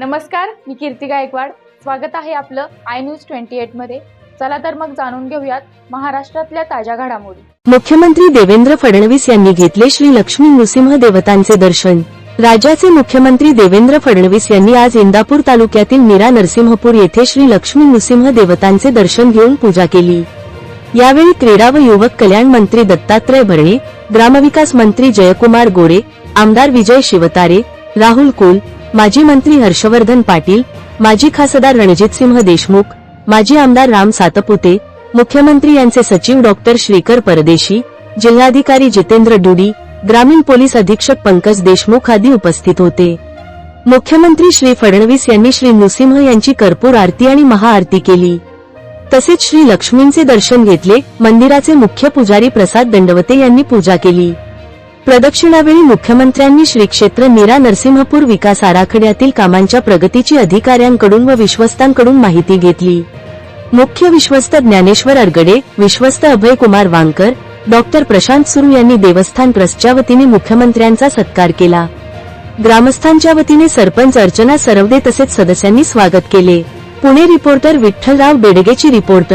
नमस्कार, मी कीर्ती गायकवाड. स्वागत आहे आपलं आय न्यूज 28 मध्ये. चला तर मग जाणून घेऊयात महाराष्ट्रातल्या ताज्या घडामोडी. मुख्यमंत्री देवेंद्र फडणवीस यांनी घेतले श्री लक्ष्मी नृसिंह देवतांचे दर्शन. राज्याचे मुख्यमंत्री देवेंद्र फडणवीस यांनी आज इंदापूर तालुक्यातील मीरा नरसिंहपूर येथे श्री लक्ष्मी नृसिंह देवतांचे दर्शन घेऊन पूजा केली. यावेळी क्रीडा व युवक कल्याण मंत्री दत्तात्रय भरणे, ग्रामविकास मंत्री जयकुमार गोरे, आमदार विजय शिवतारे, राहुल कुल, माजी मंत्री हर्षवर्धन पाटील, माजी खासदार रणजितसिंह देशमुख, माजी आमदार राम सातपुते, मुख्यमंत्री यांचे सचिव डॉक्टर श्रीकर परदेशी, जिल्हाधिकारी जितेंद्र डुडी, ग्रामीण पोलीस अधीक्षक पंकज देशमुख आदी उपस्थित होते. मुख्यमंत्री श्री फडणवीस यांनी श्री नृसिंह यांची कर्पूर आरती आणि महाआरती केली. तसेच श्री लक्ष्मींचे दर्शन घेतले. मंदिराचे मुख्य पुजारी प्रसाद दंडवते यांनी पूजा केली. प्रदक्षिणावेळी मुख्यमंत्र्यांनी श्री क्षेत्र मीरा नरसिंहपूर विकास आराखड्यातील कामांच्या प्रगतीची अधिकाऱ्यांकडून व विश्वस्तांकडून माहिती घेतली. मुख्य विश्वस्त ज्ञानेश्वर अरगडे, विश्वस्त अभय कुमार वांकर, डॉक्टर प्रशांत सुरू यांनी देवस्थान ट्रस्टच्या वतीने मुख्यमंत्र्यांचा सत्कार केला. ग्रामस्थांच्या वतीने सरपंच अर्चना सरवदे तसेच सदस्यांनी स्वागत केले. पुणे रिपोर्टर विठ्ठलराव बेडगेची रिपोर्ट.